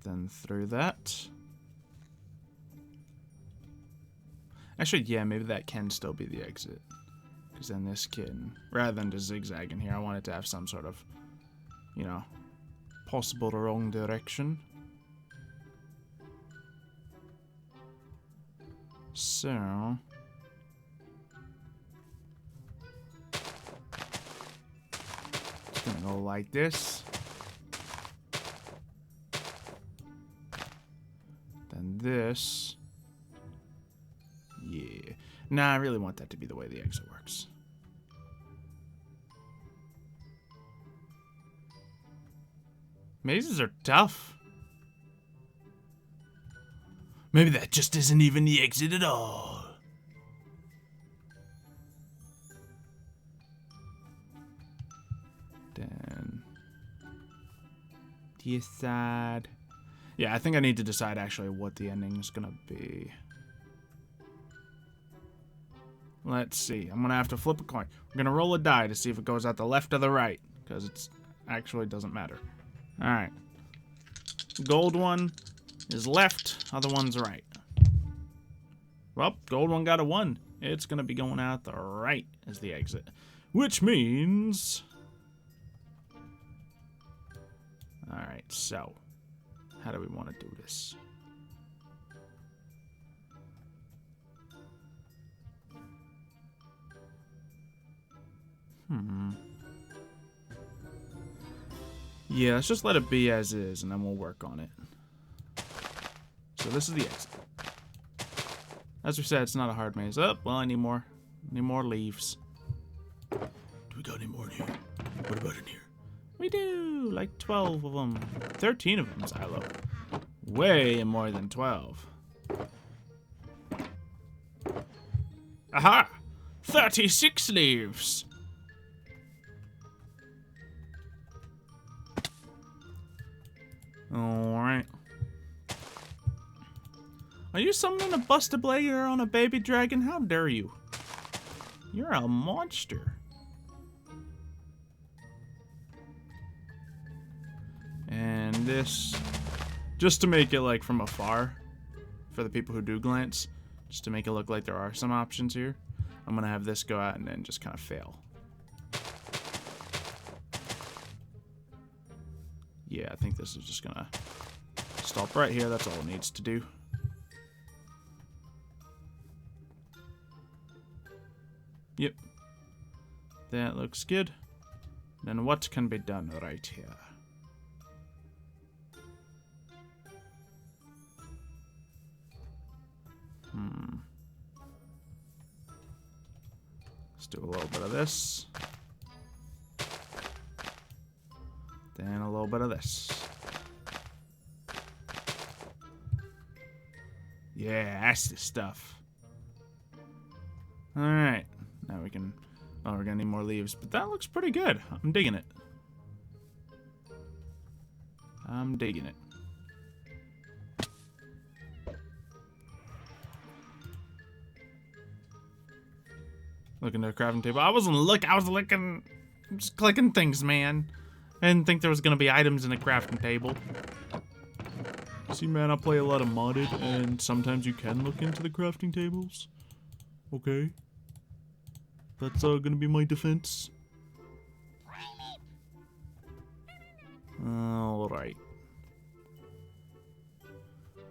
Then through that. Actually, yeah, maybe that can still be the exit. Because then this can, rather than just zigzagging here, I want it to have some sort of, you know, possible wrong direction. So, it's gonna go like this. Then this. Yeah. Nah, I really want that to be the way the exit works. Mazes are tough. Maybe that just isn't even the exit at all. Then decide. Yeah, I think I need to decide actually what the ending is gonna be. Let's see. I'm gonna have to flip a coin. We're gonna roll a die to see if it goes out the left or the right, because it's actually doesn't matter. All right. Gold one is left, other one's right. Well, gold one got a 1. It's gonna be going out the right as the exit, which means. All right. So, how do we want to do this? Yeah, let's just let it be as is, and then we'll work on it. So this is the exit. As we said, it's not a hard maze. Oh, well, I need more. Leaves. Do we got any more in here? What about in here? We do! Like 12 of them. 13 of them, Xylo. Way more than 12. Aha! 36 leaves! Alright. Are you summoning a Bustablade on a baby dragon? How dare you? You're a monster. And this, just to make it like from afar, for the people who do glance, just to make it look like there are some options here, I'm gonna have this go out and then just kind of fail. Yeah, I think this is just gonna stop right here. That's all it needs to do. Yep. That looks good. Then what can be done right here? Let's do a little bit of this. Then a little bit of this. Yeah, that's the stuff. Alright. Now we can... Oh, we're gonna need more leaves. But that looks pretty good. I'm digging it. I'm digging it. Looking at the crafting table. I wasn't looking. I was looking. I'm just clicking things, man. I didn't think there was gonna be items in a crafting table. See, man, I play a lot of modded, and sometimes you can look into the crafting tables. Okay. That's gonna be my defense. Alright.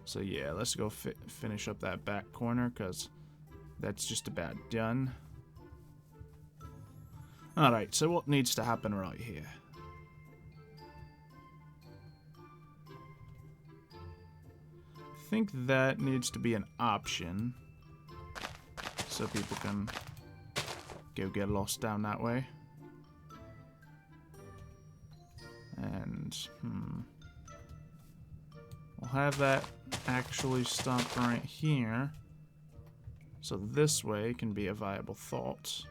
So yeah, let's go finish up that back corner, because that's just about done. Alright, so what needs to happen right here? I think that needs to be an option, so people can go get lost down that way. And, we'll have that actually stop right here, so this way can be a viable thought.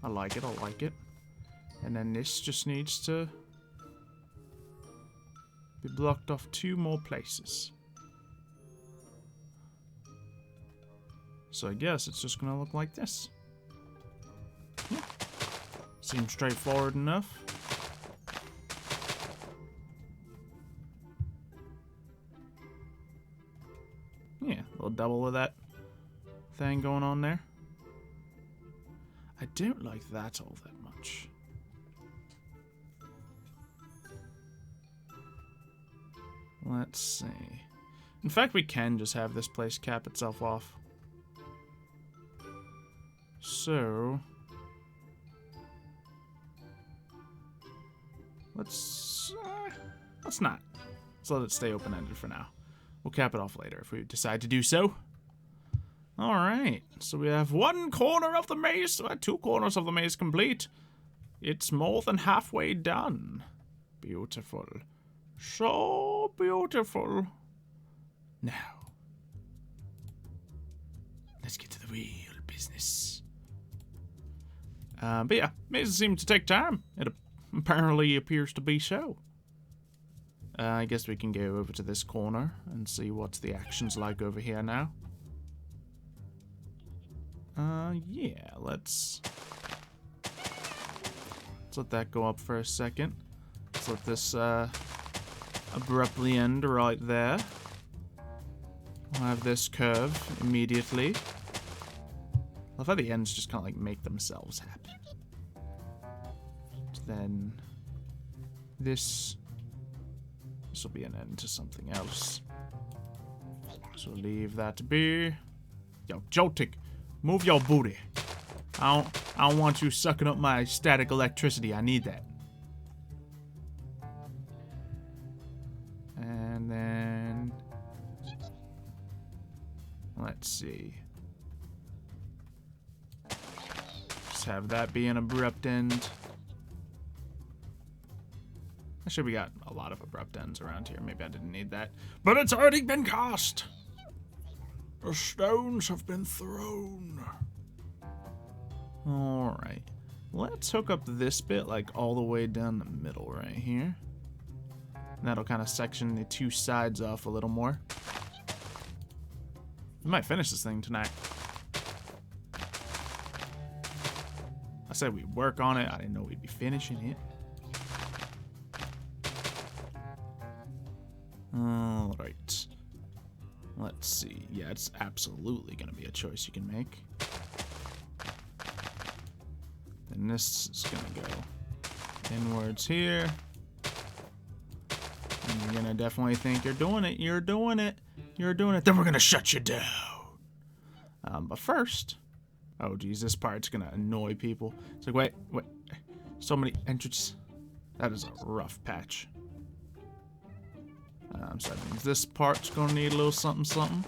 I like it, I like it. And then this just needs to be blocked off 2 more places. So I guess it's just gonna look like this. Yeah. Seems straightforward enough. Yeah, a little double of that thing going on there. I don't like that all that much. Let's see. In fact, we can just have this place cap itself off. So let's not. Let's let it stay open-ended for now. We'll cap it off later if we decide to do so. Alright, so we have 1 corner of the maze, 2 corners of the maze complete. It's more than halfway done. Beautiful. So beautiful. Now, let's get to the real business. But yeah, mazes seem to take time. It apparently appears to be so. I guess we can go over to this corner and see what's the actions like over here now. Yeah, let's let that go up for a second. Let's let this, abruptly end right there. We'll have this curve immediately. I love how the ends just kind of like make themselves happen. So then this will be an end to something else. So leave that to be. Yo, Joltik, move your booty. I don't want you sucking up my static electricity. I need that. And then let's see. Just have that be an abrupt end. Actually, we got a lot of abrupt ends around here. Maybe I didn't need that. But it's already been cast. The stones have been thrown. Alright. Let's hook up this bit like all the way down the middle right here. And that'll kind of section the 2 sides off a little more. We might finish this thing tonight. I said we'd work on it. I didn't know we'd be finishing it. Alright. Let's see. Yeah, it's absolutely going to be a choice you can make. Then this is going to go inwards here. And you're going to definitely think you're doing it. You're doing it. You're doing it. Then we're going to shut you down. But first... Oh, geez, this part's going to annoy people. It's like, wait. So many entrances. That is a rough patch. So that means this part's gonna need a little something.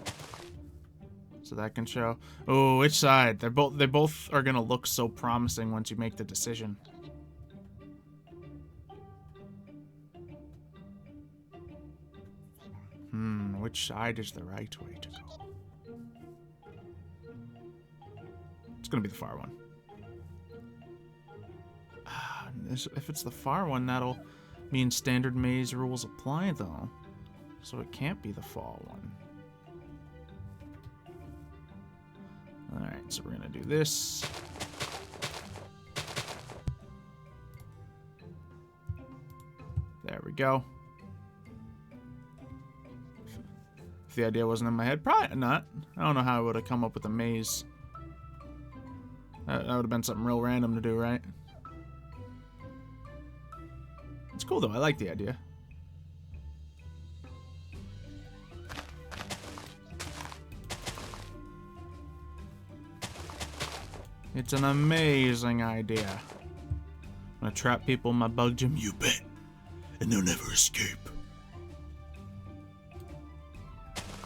So that can show. Oh, which side? They both are gonna look so promising once you make the decision. Which side is the right way to go? It's gonna be the far one. If it's the far one, that'll mean standard maze rules apply, though. So it can't be the fall one. Alright, so we're going to do this. There we go. If the idea wasn't in my head, probably not. I don't know how I would have come up with a maze. That would have been something real random to do, right? It's cool, though. I like the idea. It's an amazing idea. I'm gonna trap people in my bug gym, you bet. And they'll never escape.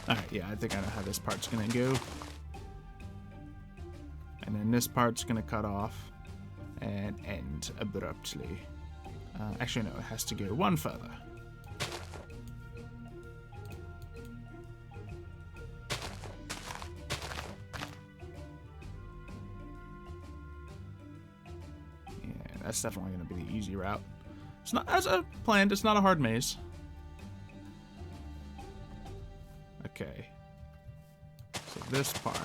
Alright, yeah, I think I know how this part's gonna go. And then this part's gonna cut off and end abruptly. Actually, no, it has to go one further. Yeah, that's definitely gonna be the easy route. It's not, as I planned, it's not a hard maze. Okay. So this part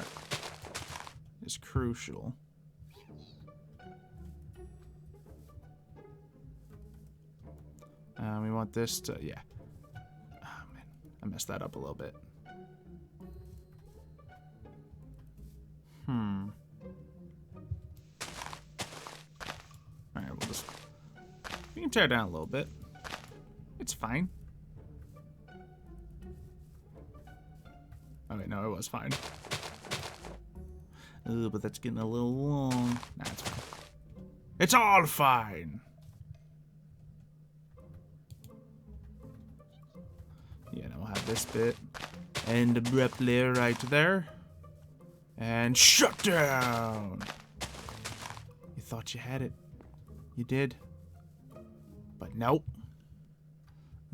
is crucial. We want this to, yeah. Oh man, I messed that up a little bit. Alright, we can tear it down a little bit. It's fine. Oh wait, no, it was fine. Ooh, but that's getting a little long. Nah, it's fine. It's all fine. Yeah, now we'll have this bit end abruptly right there. And shut down! You thought you had it. You did. But nope.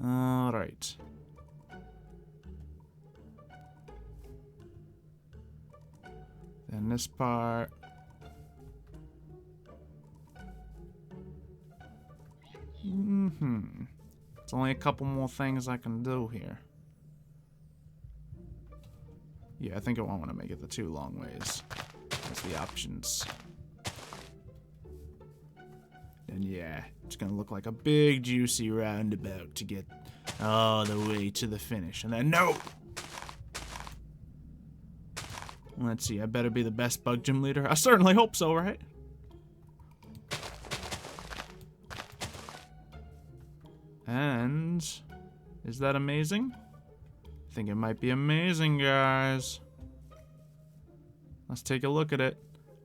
Alright. Then this part. It's only a couple more things I can do here. Yeah, I think I won't want to make it the two long ways. That's the options. And yeah, it's gonna look like a big juicy roundabout to get all the way to the finish. And then no! Let's see, I better be the best bug gym leader. I certainly hope so, right? And is that amazing? I think it might be amazing, guys. Let's take a look at it.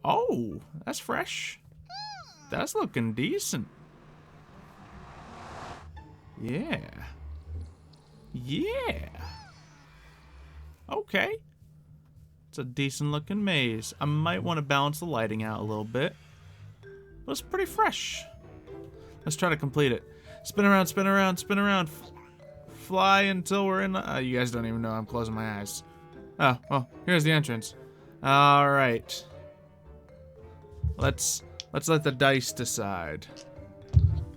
Oh, that's fresh. That's looking decent. Yeah. Yeah. Okay. It's a decent looking maze. I might want to balance the lighting out a little bit. But it's pretty fresh. Let's try to complete it. Spin around, spin around, spin around. Fly until we're in the... you guys don't even know I'm closing my eyes. Oh, well, here's the entrance. Alright. Let's let the dice decide.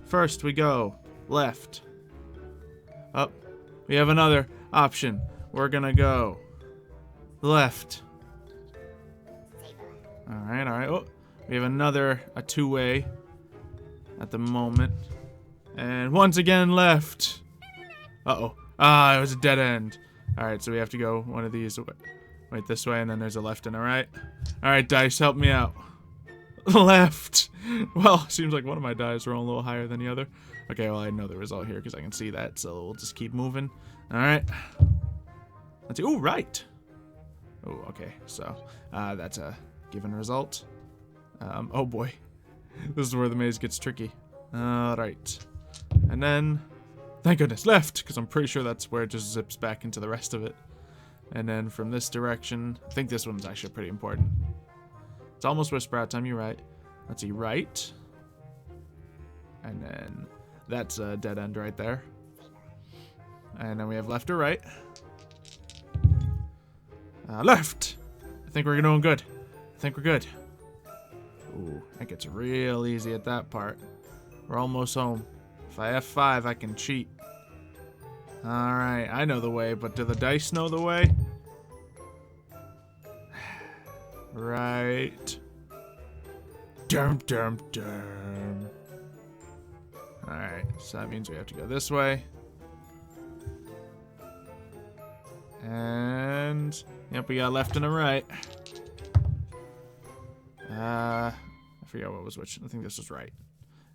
First we go left. Up. We have another option. We're gonna go left. Alright, alright. Oh, we have a two-way at the moment. And once again left. Uh-oh. Ah, it was a dead end. Alright, so we have to go one of these. Wait, this way, and then there's a left and a right. Alright, dice, help me out. Left. Well, seems like one of my dice rolling a little higher than the other. Okay, well, I know the result here because I can see that, so we'll just keep moving. Alright. Let's see. Ooh, right. Oh, okay. So, that's a given result. Oh boy. This is where the maze gets tricky. Alright. And then, thank goodness, left, because I'm pretty sure that's where it just zips back into the rest of it. And then from this direction, I think this one's actually pretty important. It's almost whisper out time, you're right. Let's see, right. And then that's a dead end right there. And then we have left or right. Left! I think we're doing good. I think we're good. Ooh, it gets real easy at that part. We're almost home. If I F5, I can cheat. Alright, I know the way, but do the dice know the way? Right. Dum dum dum. Alright, so that means we have to go this way. And yep, we got left and a right. I forget what was which. I think this was right.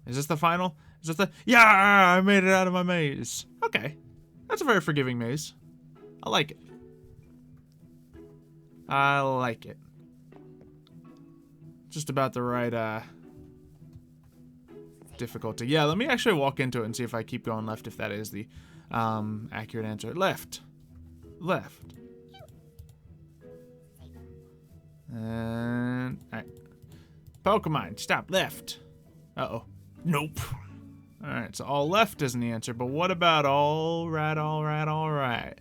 Is this the final? Is this the... Yeah! I made it out of my maze. Okay. That's a very forgiving maze. I like it. I like it. Just about the right, difficulty. Yeah, let me actually walk into it and see if I keep going left, if that is the, accurate answer. Left. Left. And... Alright. Pokemon, stop. Left. Uh-oh. Nope. Alright, so all left isn't the answer, but what about all right, all right, all right?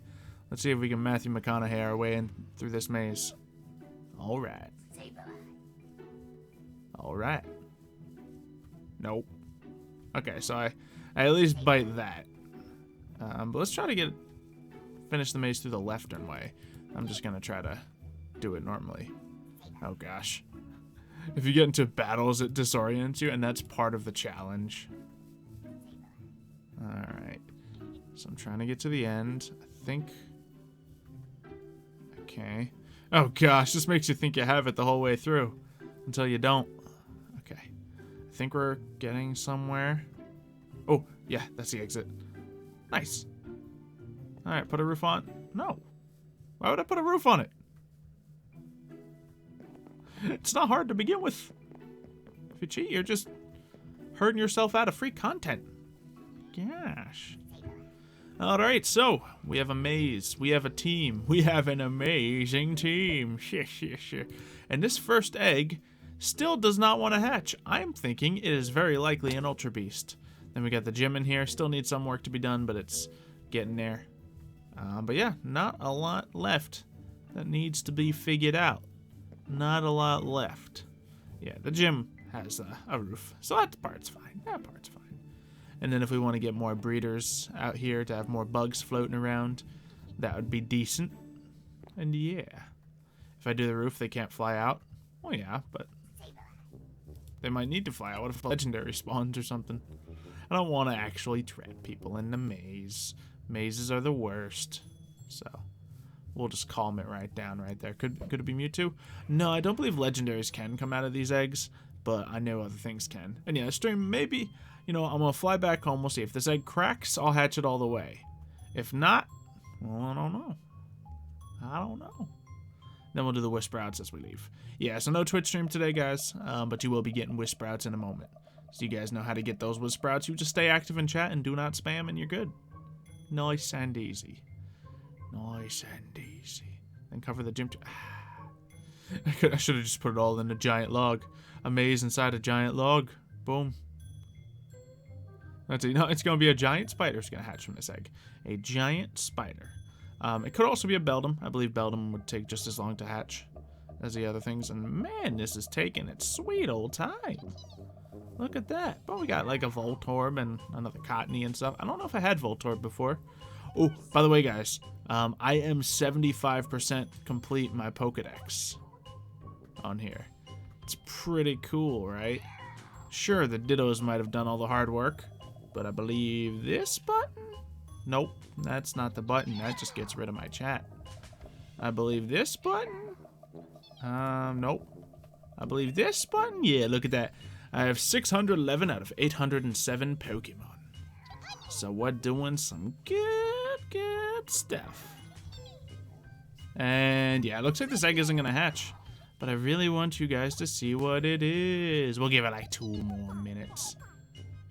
Let's see if we can Matthew McConaughey our way in through this maze. All right. All right. Nope. Okay, so I at least bite that. But let's try to finish the maze through the left-turn way. I'm just gonna try to do it normally. Oh gosh. If you get into battles, it disorients you, and that's part of the challenge. Alright. So I'm trying to get to the end. I think... Okay. Oh gosh, this makes you think you have it the whole way through. Until you don't. Okay. I think we're getting somewhere. Oh, yeah, that's the exit. Nice. Alright, put a roof on. No. Why would I put a roof on it? It's not hard to begin with. If you cheat, you're just hurting yourself out of free content. Gosh. Alright, so we have a maze. We have a team. We have an amazing team. And this first egg still does not want to hatch. I'm thinking it is very likely an Ultra Beast. Then we got the gym in here. Still needs some work to be done, but it's getting there. But yeah, not a lot left that needs to be figured out. Not a lot left. Yeah, the gym has a roof, so that part's fine. That part's fine. And then if we want to get more breeders out here to have more bugs floating around, that would be decent. And yeah, if I do the roof, they can't fly out. Well, yeah, but they might need to fly out. What if a legendary spawns or something? I don't want to actually trap people in the maze. Mazes are the worst. So we'll just calm it right down right there. Could it be Mewtwo? No, I don't believe legendaries can come out of these eggs, but I know other things can. And yeah, stream, maybe, you know, I'm going to fly back home. We'll see. If this egg cracks, I'll hatch it all the way. If not, well, I don't know. I don't know. Then we'll do the Whisperouts as we leave. Yeah, so no Twitch stream today, guys, but you will be getting Whisperouts in a moment. So you guys know how to get those Whisperouts. You just stay active in chat and do not spam, and you're good. Nice and easy. Nice and easy. Then cover the gym. I should have just put it all in a giant log. A maze inside a giant log. Boom. That's it. No, it's going to be a giant spider that's going to hatch from this egg. A giant spider. It could also be a Beldum. I believe Beldum would take just as long to hatch as the other things. And man, this is taking its sweet old time. Look at that. But we got like a Voltorb and another Cottony and stuff. I don't know if I had Voltorb before. Oh, by the way, guys, I am 75% complete my Pokedex on here. It's pretty cool, right? Sure, the Dittos might have done all the hard work, but I believe this button? Nope, that's not the button. That just gets rid of my chat. I believe this button? Nope. I believe this button? Yeah, look at that. I have 611 out of 807 Pokemon. So we're doing some good stuff. And yeah, it looks like this egg isn't gonna hatch. But I really want you guys to see what it is. We'll give it like 2 more minutes.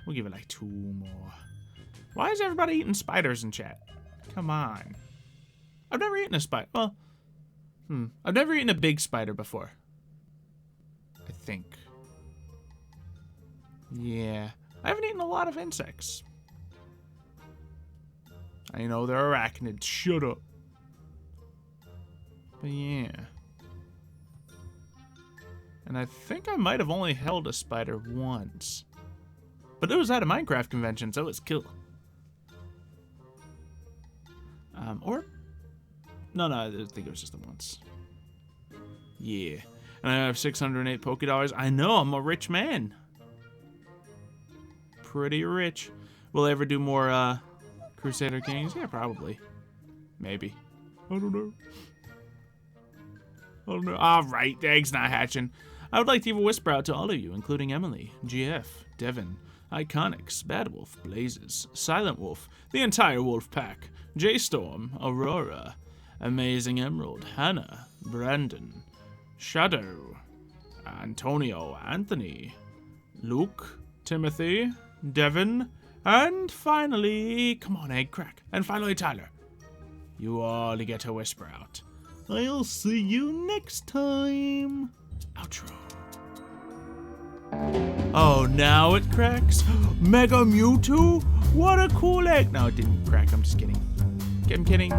We'll give it like 2 more. Why is everybody eating spiders in chat? Come on. I've never eaten a spider. Well, I've never eaten a big spider before. I think. Yeah. I haven't eaten a lot of insects. I know they're arachnids. Shut up. But yeah. And I think I might have only held a spider once. But it was at a Minecraft convention, so it's cool. No, I think it was just the once. Yeah. And I have 608 Poké-Dollars. I know, I'm a rich man. Pretty rich. Will I ever do more Crusader Kings? Yeah, probably. Maybe. I don't know. Alright, the egg's not hatching. I would like to give a whisper out to all of you, including Emily, GF, Devin, Iconics, Bad Wolf, Blazes, Silent Wolf, the entire Wolf Pack, J-Storm, Aurora, Amazing Emerald, Hannah, Brandon, Shadow, Antonio, Anthony, Luke, Timothy, Devin, and finally, come on, Egg Crack, and finally Tyler. You all get a whisper out. I'll see you next time. Outro. Oh, now it cracks? Mega Mewtwo? What a cool egg. No, it didn't crack. I'm just kidding. I'm kidding.